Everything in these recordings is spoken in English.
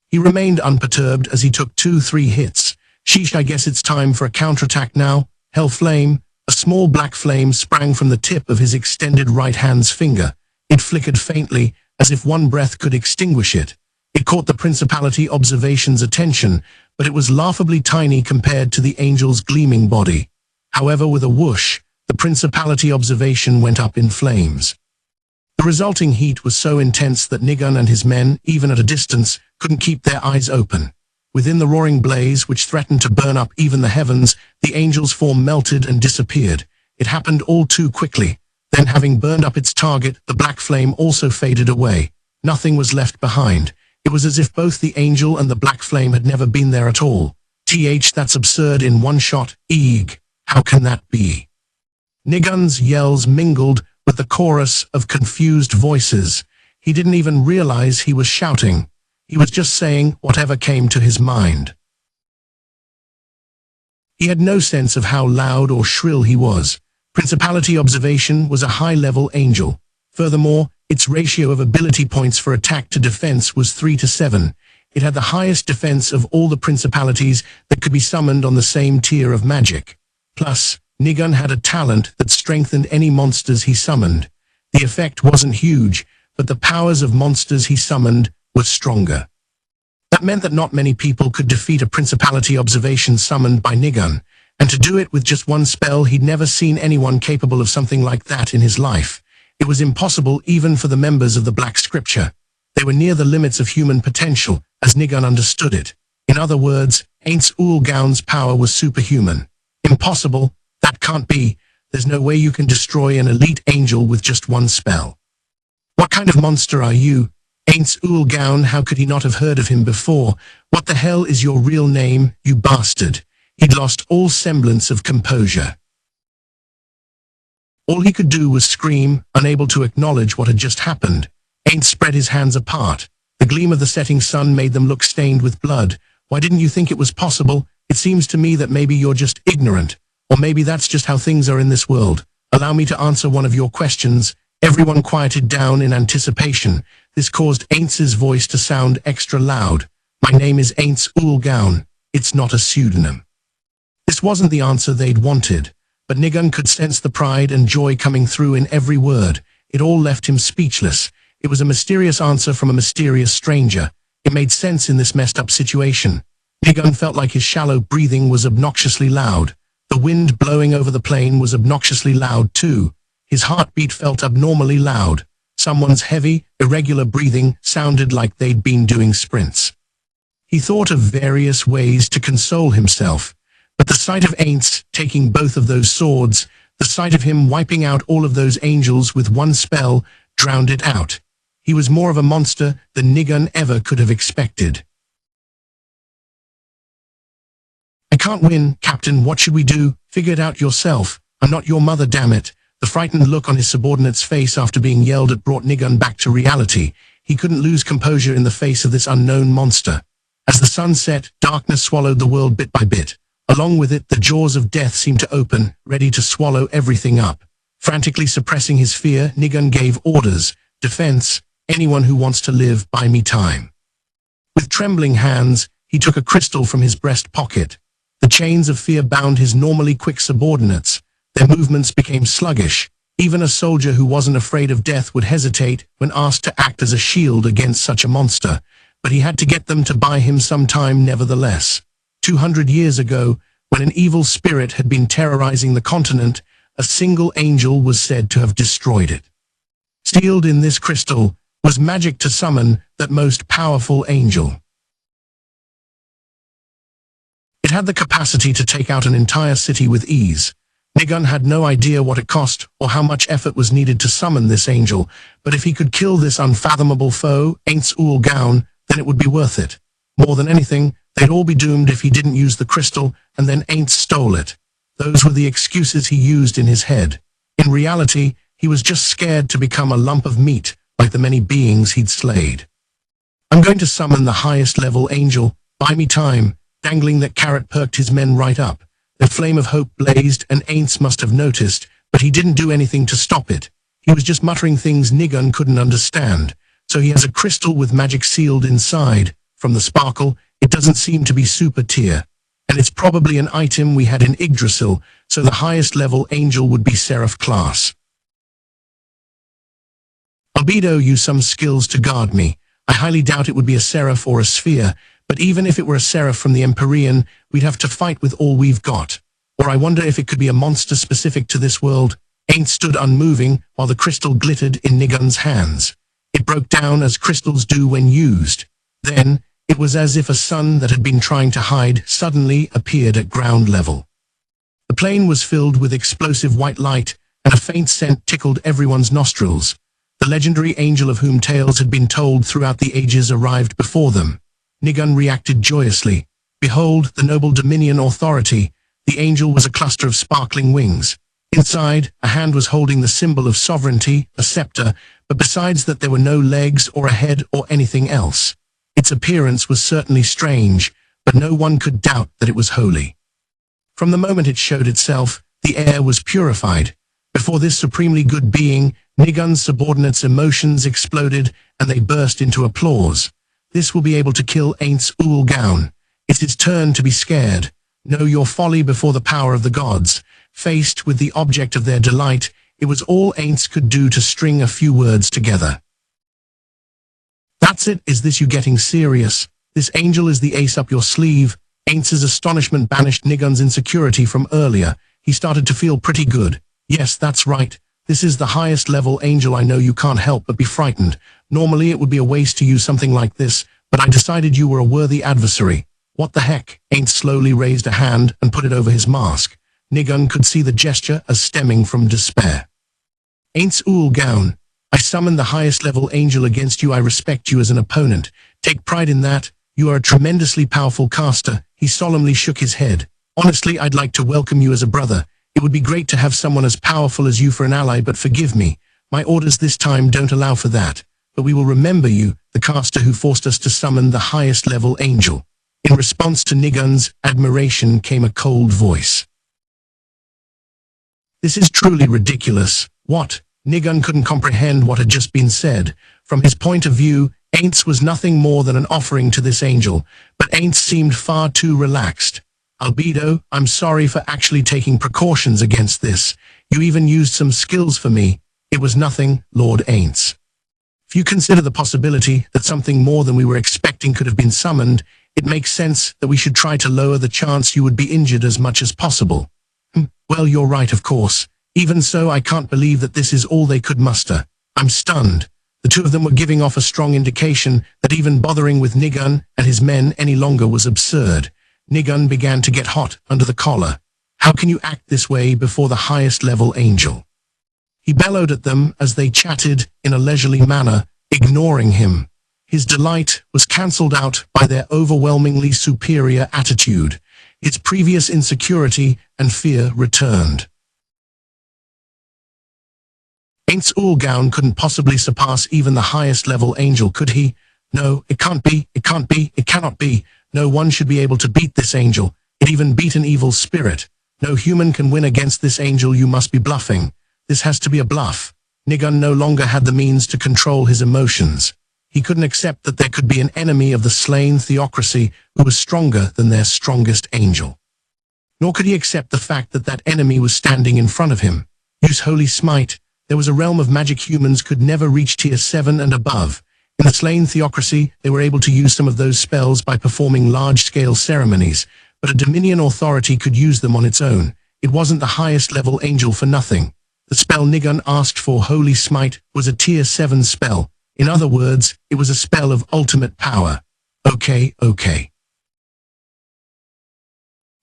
He remained unperturbed as he took 2-3 hits. Sheesh, I guess it's time for a counterattack now. Hell flame. A small black flame sprang from the tip of his extended right hand's finger. It flickered faintly, as if one breath could extinguish it. It caught the Principality Observation's attention, but it was laughably tiny compared to the angel's gleaming body. However, with a whoosh, the Principality Observation went up in flames. The resulting heat was so intense that Nigun and his men, even at a distance, couldn't keep their eyes open. Within the roaring blaze, which threatened to burn up even the heavens, the angel's form melted and disappeared. It happened all too quickly. Then, having burned up its target, the black flame also faded away. Nothing was left behind. It was as if both the angel and the black flame had never been there at all. That's absurd in one shot. Eeg. How can that be? Nigun's yells mingled with the chorus of confused voices. He didn't even realize he was shouting. He was just saying whatever came to his mind. He had no sense of how loud or shrill he was. Principality Observation was a high-level angel. Furthermore, its ratio of ability points for attack to defense was 3-7. It had the highest defense of all the principalities that could be summoned on the same tier of magic. Plus, Nigun had a talent that strengthened any monsters he summoned. The effect wasn't huge, but the powers of monsters he summoned were stronger. That meant that not many people could defeat a Principality Observation summoned by Nigun, and to do it with just one spell, he'd never seen anyone capable of something like that in his life. It was impossible even for the members of the Black Scripture. They were near the limits of human potential, as Nigun understood it. In other words, Aints Ulgaun's power was superhuman. Impossible. That can't be. There's no way you can destroy an elite angel with just one spell. What kind of monster are you? Aints Ulgaun, how could he not have heard of him before? What the hell is your real name, you bastard? He'd lost all semblance of composure. All he could do was scream, unable to acknowledge what had just happened. Aints spread his hands apart. The gleam of the setting sun made them look stained with blood. Why didn't you think it was possible? It seems to me that maybe you're just ignorant. Or maybe that's just how things are in this world. Allow me to answer one of your questions. Everyone quieted down in anticipation. This caused Aints' voice to sound extra loud. My name is Aints Ulgaun. It's not a pseudonym. This wasn't the answer they'd wanted, but Nigun could sense the pride and joy coming through in every word. It all left him speechless. It was a mysterious answer from a mysterious stranger. It made sense in this messed up situation. Nigun felt like his shallow breathing was obnoxiously loud. The wind blowing over the plain was obnoxiously loud too. His heartbeat felt abnormally loud. Someone's heavy, irregular breathing sounded like they'd been doing sprints. He thought of various ways to console himself, but the sight of Aints taking both of those swords, the sight of him wiping out all of those angels with one spell, drowned it out. He was more of a monster than Nigun ever could have expected. I can't win, Captain. What should we do? Figure it out yourself. I'm not your mother, damn it. The frightened look on his subordinate's face after being yelled at brought Nigun back to reality. He couldn't lose composure in the face of this unknown monster. As the sun set, darkness swallowed the world bit by bit. Along with it, the jaws of death seemed to open, ready to swallow everything up. Frantically suppressing his fear, Nigun gave orders. Defense, anyone who wants to live, buy me time. With trembling hands, he took a crystal from his breast pocket. The chains of fear bound his normally quick subordinates. Their movements became sluggish. Even a soldier who wasn't afraid of death would hesitate when asked to act as a shield against such a monster. But he had to get them to buy him some time nevertheless. 200 years ago, when an evil spirit had been terrorizing the continent, a single angel was said to have destroyed it. Sealed in this crystal was magic to summon that most powerful angel. It had the capacity to take out an entire city with ease. Nigun had no idea what it cost or how much effort was needed to summon this angel, but if he could kill this unfathomable foe, Aints Ulgaun, then it would be worth it. More than anything, they'd all be doomed if he didn't use the crystal and then Aints stole it. Those were the excuses he used in his head. In reality, he was just scared to become a lump of meat like the many beings he'd slayed. I'm going to summon the highest level angel. Buy me time. Dangling that carrot perked his men right up. The flame of hope blazed, and Aints must have noticed, but he didn't do anything to stop it. He was just muttering things Nigun couldn't understand. So he has a crystal with magic sealed inside. From the sparkle, it doesn't seem to be super tier. And it's probably an item we had in Yggdrasil, so the highest level angel would be Seraph class. Albedo used some skills to guard me. I highly doubt it would be a Seraph or a Sphere, but even if it were a Seraph from the Empyrean, we'd have to fight with all we've got. Or I wonder if it could be a monster specific to this world. Ain't stood unmoving while the crystal glittered in Nigun's hands. It broke down as crystals do when used. Then, it was as if a sun that had been trying to hide suddenly appeared at ground level. The plain was filled with explosive white light, and a faint scent tickled everyone's nostrils. The legendary angel of whom tales had been told throughout the ages arrived before them. Nigun reacted joyously. Behold, the noble Dominion authority. The angel was a cluster of sparkling wings. Inside, a hand was holding the symbol of sovereignty, a scepter, but besides that there were no legs or a head or anything else. Its appearance was certainly strange, but no one could doubt that it was holy. From the moment it showed itself, the air was purified. Before this supremely good being, Nigun's subordinates' emotions exploded, and they burst into applause. This will be able to kill Aints Ulgaun. It's his turn to be scared. Know your folly before the power of the gods. Faced with the object of their delight, it was all Aints could do to string a few words together. That's it, is this you getting serious? This angel is the ace up your sleeve. Aints' astonishment banished Nigun's insecurity from earlier. He started to feel pretty good. Yes, that's right. This is the highest level angel. I know you can't help but be frightened. Normally it would be a waste to use something like this, but I decided you were a worthy adversary. What the heck? Aints slowly raised a hand and put it over his mask. Nigun could see the gesture as stemming from despair. Aints Ulgaun, I summoned the highest level angel against you. I respect you as an opponent. Take pride in that. You are a tremendously powerful caster. He solemnly shook his head. Honestly, I'd like to welcome you as a brother. It would be great to have someone as powerful as you for an ally, but forgive me. My orders this time don't allow for that. But we will remember you, the caster who forced us to summon the highest level angel. In response to Nigun's admiration came a cold voice. This is truly ridiculous. What? Nigun couldn't comprehend what had just been said. From his point of view, Aints was nothing more than an offering to this angel, but Aints seemed far too relaxed. Albedo, I'm sorry for actually taking precautions against this. You even used some skills for me. It was nothing, Lord Aints. If you consider the possibility that something more than we were expecting could have been summoned, it makes sense that we should try to lower the chance you would be injured as much as possible. Well, you're right, of course. Even so, I can't believe that this is all they could muster. I'm stunned. The two of them were giving off a strong indication that even bothering with Nigun and his men any longer was absurd. Nigun began to get hot under the collar. How can you act this way before the highest level angel? He bellowed at them as they chatted in a leisurely manner, ignoring him. His delight was cancelled out by their overwhelmingly superior attitude. His previous insecurity and fear returned. Aints Ulgaun couldn't possibly surpass even the highest level angel, could he? No, it can't be, it can't be, it cannot be. No one should be able to beat this angel. It even beat an evil spirit. No human can win against this angel. You must be bluffing. This has to be a bluff. Nigun no longer had the means to control his emotions. He couldn't accept that there could be an enemy of the slain theocracy who was stronger than their strongest angel. Nor could he accept the fact that that enemy was standing in front of him. Use Holy Smite. There was a realm of magic humans could never reach tier 7 and above. In the slain theocracy, they were able to use some of those spells by performing large-scale ceremonies, but a Dominion authority could use them on its own. It wasn't the highest level angel for nothing. The spell Nigun asked for, Holy Smite, was a tier 7 spell. In other words, it was a spell of ultimate power. Okay.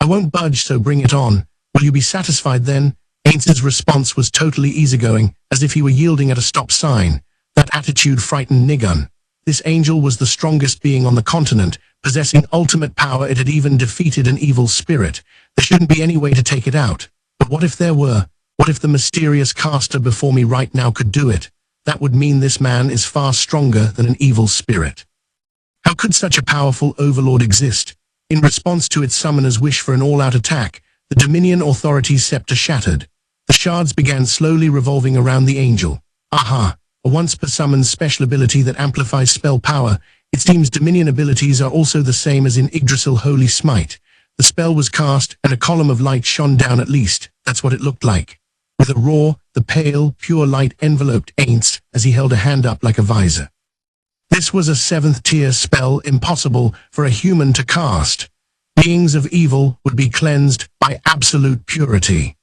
I won't budge, so bring it on. Will you be satisfied then? Aints' response was totally easygoing, as if he were yielding at a stop sign. That attitude frightened Nigun. This angel was the strongest being on the continent, possessing ultimate power. It had even defeated an evil spirit. There shouldn't be any way to take it out. But what if there were? What if the mysterious caster before me right now could do it? That would mean this man is far stronger than an evil spirit. How could such a powerful overlord exist? In response to its summoner's wish for an all-out attack, the Dominion Authority's scepter shattered. The shards began slowly revolving around the angel. Aha! A once-per-summoned special ability that amplifies spell power. It seems Dominion abilities are also the same as in Yggdrasil Holy Smite. The spell was cast, and a column of light shone down at least. That's what it looked like. With a roar, the pale, pure light enveloped Aints as he held a hand up like a visor. This was a 7th-tier spell, impossible for a human to cast. Beings of evil would be cleansed by absolute purity.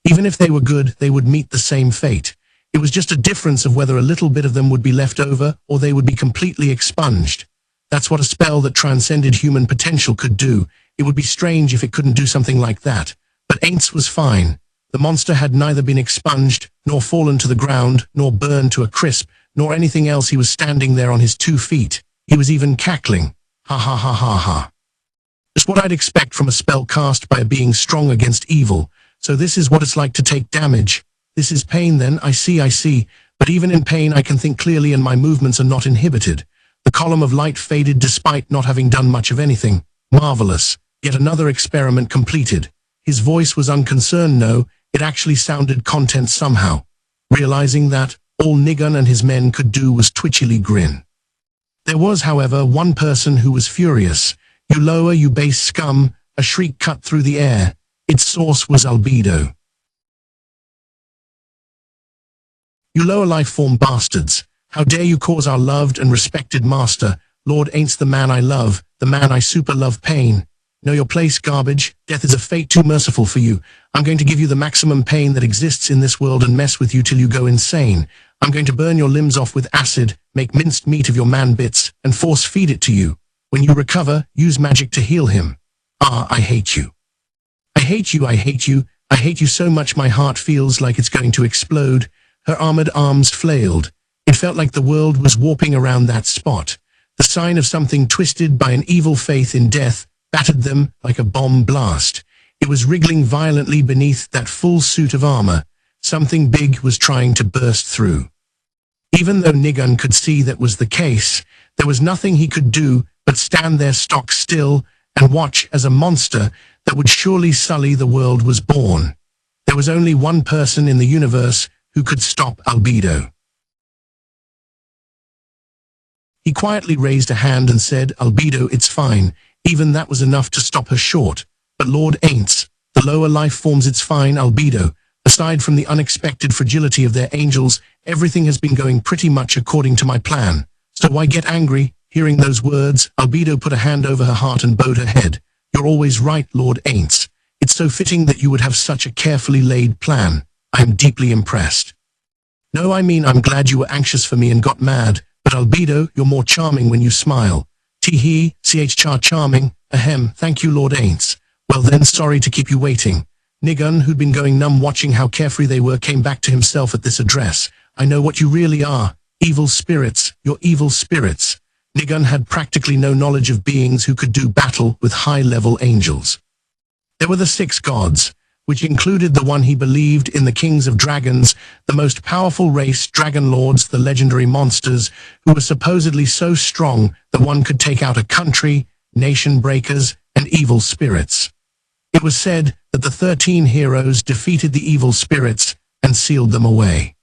Even if they were good, they would meet the same fate. It was just a difference of whether a little bit of them would be left over or they would be completely expunged. That's what a spell that transcended human potential could do. It would be strange if it couldn't do something like that. But Aints was fine. The monster had neither been expunged, nor fallen to the ground, nor burned to a crisp, nor anything else. He was standing there on his 2 feet. He was even cackling. Ha ha ha ha ha. Just what I'd expect from a spell cast by a being strong against evil. So this is what it's like to take damage. This is pain then, I see. But even in pain I can think clearly and my movements are not inhibited. The column of light faded despite not having done much of anything. Marvelous. Yet another experiment completed. His voice was unconcerned. No, it actually sounded content somehow. Realizing that, all Nigun and his men could do was twitchily grin. There was, however, one person who was furious. You lower, you base scum, a shriek cut through the air. Its source was albedo. You lower life-form bastards. How dare you cause our loved and respected master, Lord Aints, the man I love, the man I super love, pain. Know your place, garbage. Death is a fate too merciful for you. I'm going to give you the maximum pain that exists in this world and mess with you till you go insane. I'm going to burn your limbs off with acid, make minced meat of your man bits, and force feed it to you. When you recover, use magic to heal him. Ah, I hate you. I hate you, I hate you, I hate you so much my heart feels like it's going to explode. Her armored arms flailed. It felt like the world was warping around that spot. The sign of something twisted by an evil faith in death battered them like a bomb blast. It was wriggling violently beneath that full suit of armor. Something big was trying to burst through. Even though Nigun could see that was the case, there was nothing he could do but stand there stock still and watch as a monster that would surely sully the world was born. There was only one person in the universe who could stop albedo. He quietly raised a hand and said, Albedo, it's fine. Even that was enough to stop her short. But Lord Aints, the lower life forms, it's fine, Albedo. Aside from the unexpected fragility of their angels, everything has been going pretty much according to my plan. So why get angry? Hearing those words, Albedo put a hand over her heart and bowed her head. You're always right, Lord Aints. It's so fitting that you would have such a carefully laid plan. I am deeply impressed. No, I mean, I'm glad you were anxious for me and got mad. But Albedo, you're more charming when you smile. Tee-hee, charming, ahem, thank you, Lord Aints. Well then, sorry to keep you waiting. Nigun, who'd been going numb watching how carefree they were, came back to himself at this address. I know what you really are. Evil spirits, you're evil spirits. Nigun had practically no knowledge of beings who could do battle with high-level angels. There were the 6 gods, which included the one he believed in, the kings of dragons, the most powerful race, dragon lords, the legendary monsters, who were supposedly so strong that one could take out a country, nation breakers, and evil spirits. It was said that the 13 heroes defeated the evil spirits and sealed them away.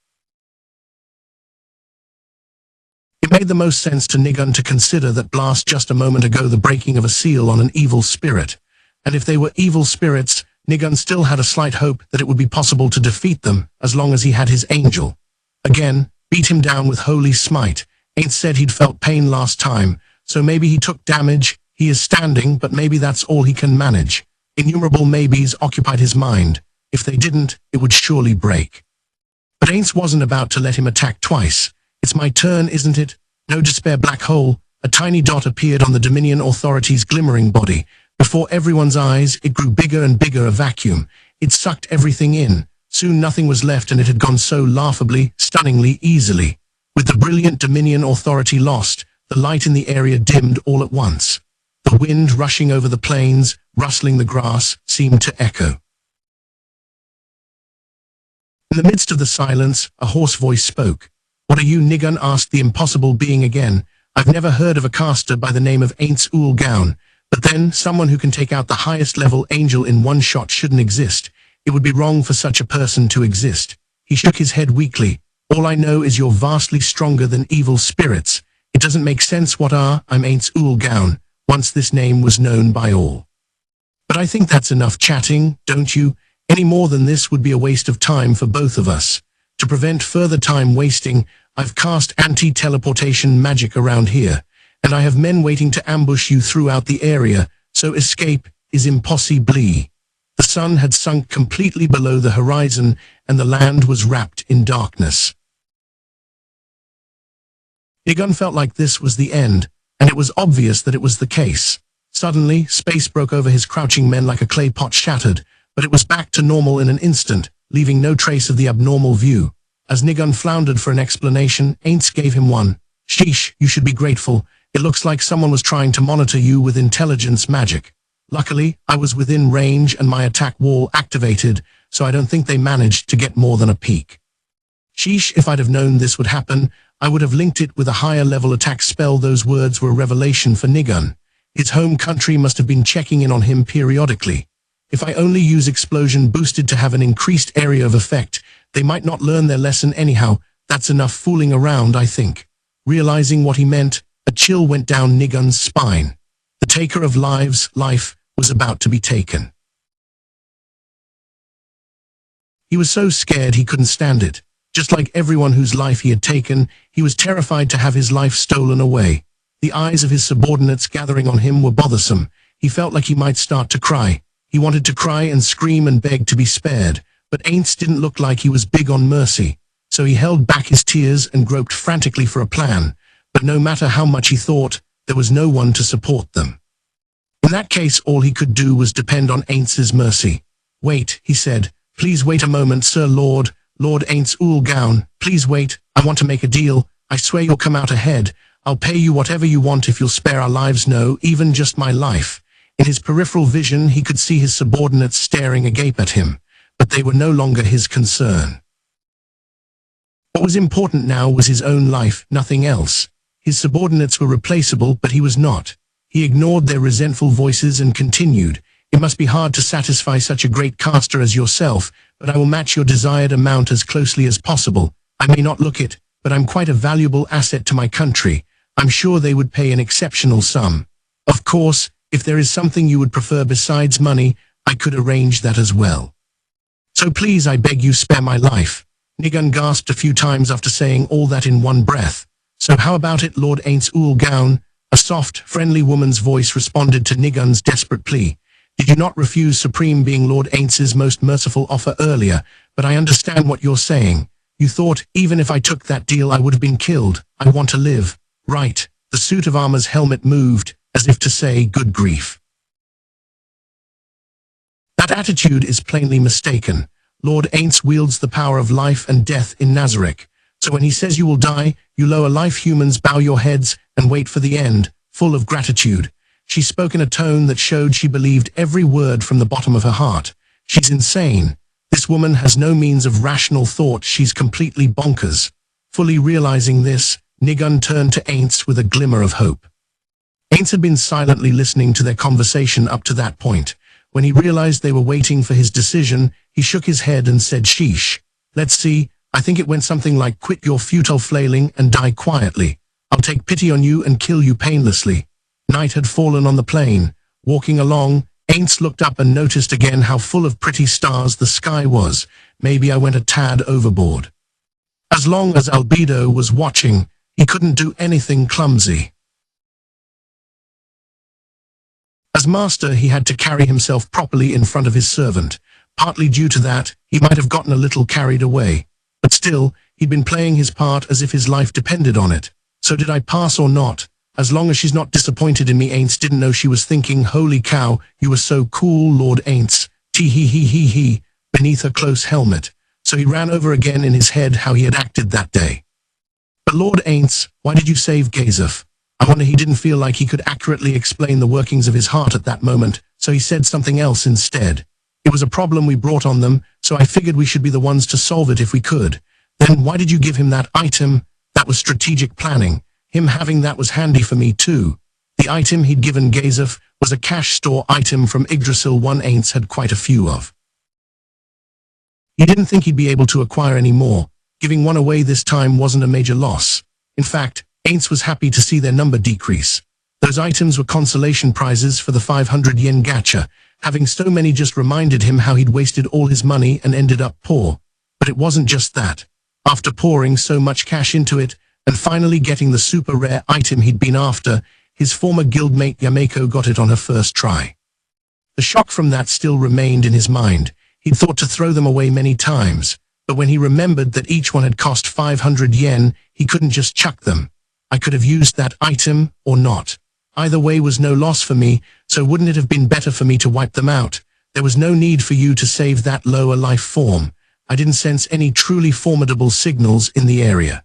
It made the most sense to Nigun to consider that blast just a moment ago the breaking of a seal on an evil spirit. And if they were evil spirits, Nigun still had a slight hope that it would be possible to defeat them as long as he had his angel. Again, beat him down with holy smite. Ain't said he'd felt pain last time, so maybe he took damage. He is standing, but maybe that's all he can manage. Innumerable maybes occupied his mind. If they didn't, it would surely break. But Aints wasn't about to let him attack twice. It's my turn, isn't it? No despair, black hole. A tiny dot appeared on the Dominion Authority's glimmering body. Before everyone's eyes, it grew bigger and bigger, a vacuum. It sucked everything in. Soon nothing was left, and it had gone so laughably, stunningly, easily. With the brilliant Dominion Authority lost, the light in the area dimmed all at once. The wind rushing over the plains, rustling the grass, seemed to echo. In the midst of the silence, a hoarse voice spoke. What are you, Nigun? Asked the impossible being again. I've never heard of a caster by the name of Aints Ul Gaun. But then, someone who can take out the highest level angel in one shot shouldn't exist. It would be wrong for such a person to exist. He shook his head weakly. All I know is you're vastly stronger than evil spirits. It doesn't make sense what I'm Aints Ulgaun, once this name was known by all. But I think that's enough chatting, don't you? Any more than this would be a waste of time for both of us. To prevent further time wasting, I've cast anti-teleportation magic around here, and I have men waiting to ambush you throughout the area, so escape is impossible. The sun had sunk completely below the horizon, and the land was wrapped in darkness. Nigun felt like this was the end, and it was obvious that it was the case. Suddenly, space broke over his crouching men like a clay pot shattered, but it was back to normal in an instant, leaving no trace of the abnormal view. As Nigun floundered for an explanation, Aints gave him one. Sheesh, you should be grateful. It looks like someone was trying to monitor you with intelligence magic. Luckily, I was within range and my attack wall activated, so I don't think they managed to get more than a peek. Sheesh, if I'd have known this would happen, I would have linked it with a higher level attack spell. Those words were a revelation for Nigun. His home country must have been checking in on him periodically. If I only use explosion boosted to have an increased area of effect, they might not learn their lesson anyhow. That's enough fooling around, I think. Realizing what he meant, a chill went down Nigun's spine. The taker of life was about to be taken. He was so scared he couldn't stand it. Just like everyone whose life he had taken, he was terrified to have his life stolen away. The eyes of his subordinates gathering on him were bothersome. He felt like he might start to cry. He wanted to cry and scream and beg to be spared, but Aints didn't look like he was big on mercy. So he held back his tears and groped frantically for a plan. But no matter how much he thought, there was no one to support them. In that case, all he could do was depend on Aints's mercy. Wait, he said. Please wait a moment, Sir Lord Aints Ulgaun. Please wait. I want to make a deal. I swear you'll come out ahead. I'll pay you whatever you want if you'll spare our lives. No, even just my life. In his peripheral vision, he could see his subordinates staring agape at him, but they were no longer his concern. What was important now was his own life, nothing else. His subordinates were replaceable, but he was not. He ignored their resentful voices and continued. It must be hard to satisfy such a great caster as yourself, but I will match your desired amount as closely as possible. I may not look it, but I'm quite a valuable asset to my country. I'm sure they would pay an exceptional sum. Of course, if there is something you would prefer besides money, I could arrange that as well. So please, I beg you, spare my life. Nigun gasped a few times after saying all that in one breath. So how about it, Lord Aints Ulgaun? A soft, friendly woman's voice responded to Nigun's desperate plea. Did you not refuse Supreme being Lord Aints's most merciful offer earlier? But I understand what you're saying. You thought, even if I took that deal, I would have been killed. I want to live. Right. The suit of armor's helmet moved, as if to say, good grief. That attitude is plainly mistaken. Lord Aints wields the power of life and death in Nazareth. So when he says you will die, you lower life. Humans bow your heads and wait for the end, full of gratitude. She spoke in a tone that showed she believed every word from the bottom of her heart. She's insane. This woman has no means of rational thought. She's completely bonkers. Fully realizing this, Nigun turned to Aints with a glimmer of hope. Aints had been silently listening to their conversation up to that point. When he realized they were waiting for his decision, he shook his head and said, sheesh. Let's see. I think it went something like, quit your futile flailing and die quietly. I'll take pity on you and kill you painlessly. Night had fallen on the plain. Walking along, Aints looked up and noticed again how full of pretty stars the sky was. Maybe I went a tad overboard. As long as Albedo was watching, he couldn't do anything clumsy. As master, he had to carry himself properly in front of his servant. Partly due to that, he might have gotten a little carried away. But still, he'd been playing his part as if his life depended on it. So did I pass or not? As long as she's not disappointed in me. Aints didn't know she was thinking, holy cow, you were so cool, Lord Aints. Tee-hee-hee-hee-hee, beneath her close helmet. So he ran over again in his head how he had acted that day. But Lord Aints, why did you save Gazef? I wonder he didn't feel like he could accurately explain the workings of his heart at that moment, so he said something else instead. It was a problem we brought on them, so I figured we should be the ones to solve it if we could. Then why did you give him that item? That was strategic planning. Him having that was handy for me too. The item he'd given Gazef was a cash store item from Yggdrasil. One Aints had quite a few of. He didn't think he'd be able to acquire any more. Giving one away this time wasn't a major loss. In fact, Aints was happy to see their number decrease. Those items were consolation prizes for the 500 yen gacha. Having so many just reminded him how he'd wasted all his money and ended up poor. But it wasn't just that. After pouring so much cash into it, and finally getting the super rare item he'd been after, his former guildmate Yameko got it on her first try. The shock from that still remained in his mind. He'd thought to throw them away many times, but when he remembered that each one had cost 500 yen, he couldn't just chuck them. I could have used that item, or not. Either way was no loss for me, so wouldn't it have been better for me to wipe them out? There was no need for you to save that lower life form. I didn't sense any truly formidable signals in the area.